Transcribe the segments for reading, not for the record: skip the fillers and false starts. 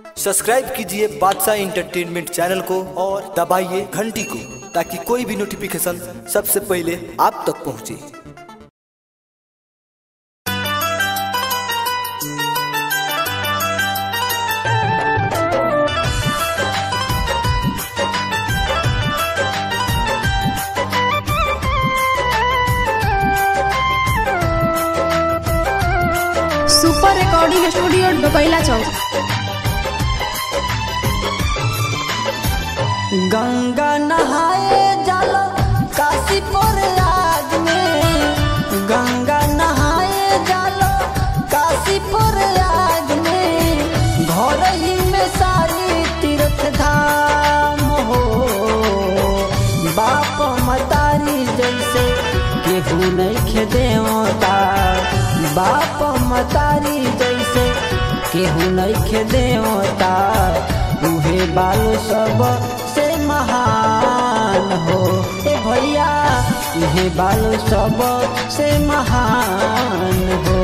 Subscribe कीजिए बादशाह entertainment channel को और दबाइए घंटी को ताकि कोई भी नोटिफिकेशन सबसे पहले आप तक पहुंचे। सुपर रिकॉर्डिंग स्टूडियो डोकैला चौक। गंगा नहाए जालो काशी प्रयाग में, गंगा नहाए जालो काशी प्रयाग में, घर ही में सारी तीर्थ धाम हो। बाप मतारी जैसे केहू नहीं देवता, बाप मतारी जैसे केहू नहीं देवता, उहे बाल सब से महान हो। ए भैया उहे बाल सब से महान हो।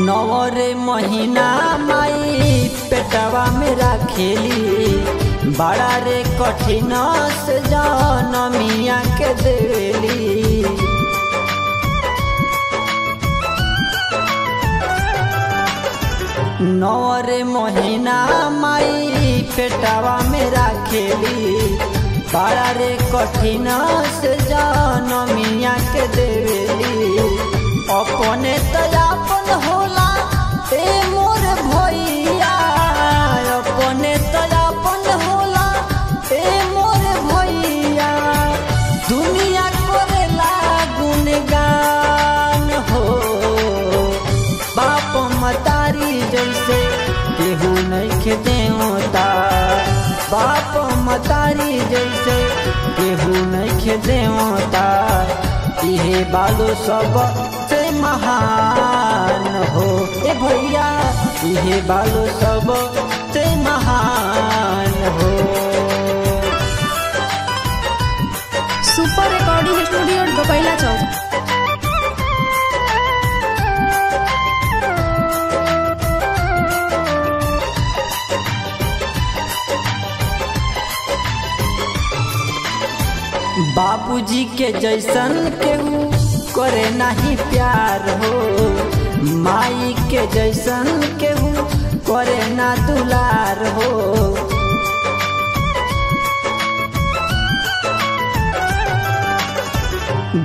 नवरे महीना माई पेटवा में रखेली, बड़ा रे कठिन से जनमिया के देली। नवरे महीना माई पेटवा में रखेली, बड़ा रे कठिन से जनमिया के देली। अपने तयापन होला ए मोर भैया, अपने तयापन होला ए मोर भैया, दुनिया करेला गुणगान हो। बाप मतारी जैसे केहू नहीं देवता, बाप मतारी जैसे केहू नहीं देवता, इहे बालो सब महान हो। ए भैया इहे बालो सब से महान हो। सुपर रिकॉर्डिंग स्टूडियो डोकैला चौक। बाबूजी के जैसन केहू करे नहीं प्यार हो, माई के जैसन केहू करे ना दुलार हो।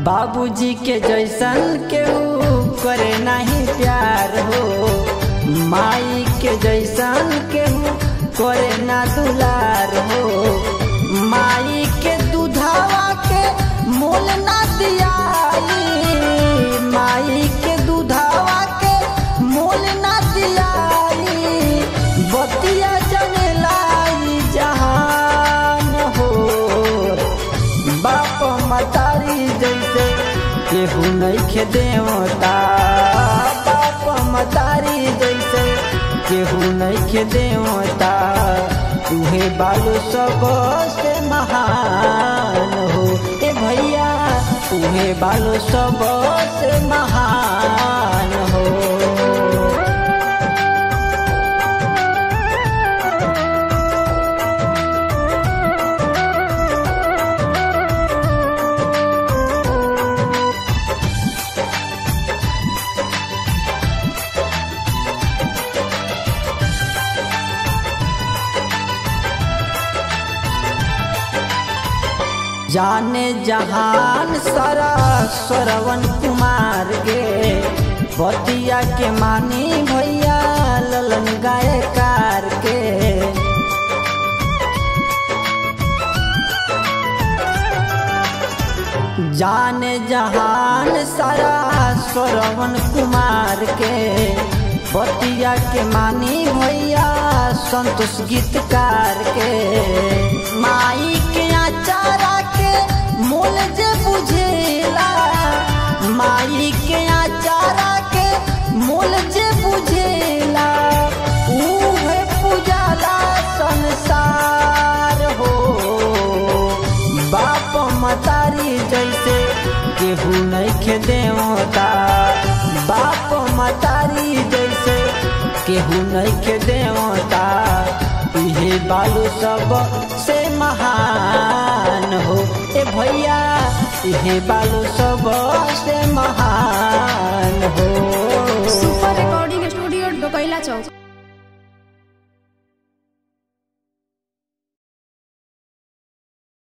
बाबूजी के जैसन केहू करे नहीं प्यार हो, माई के जैसन केहू करे ना दुलार हो। माई के दूधावा के मोल ना दियाई, माई के दूधावा के मोल ना दियाई, बतिया जनेलाई जहान हो। बाप मतारी जैसे केहू नहीं देवता, बाप मतारी जैसे केहू नहीं देवता, उहे बालू सब से महान हो। ए भैया उहे बालो सब से महान हो। जाने जहान सारा श्रवण कुमार के, बतिया के मानी भैया ललन गायकार के। जाने जहान सारा श्रवण कुमार के, बतिया के मानी भैया संतोष गीतकार के। माई के आचारा के मोल जे बुझेला जैसे केहू नइखे देवता, बाप मतारी जैसे केहू नइखे देवता, इहे बालू सब से महान हो। ए भैया इहे बालू सब से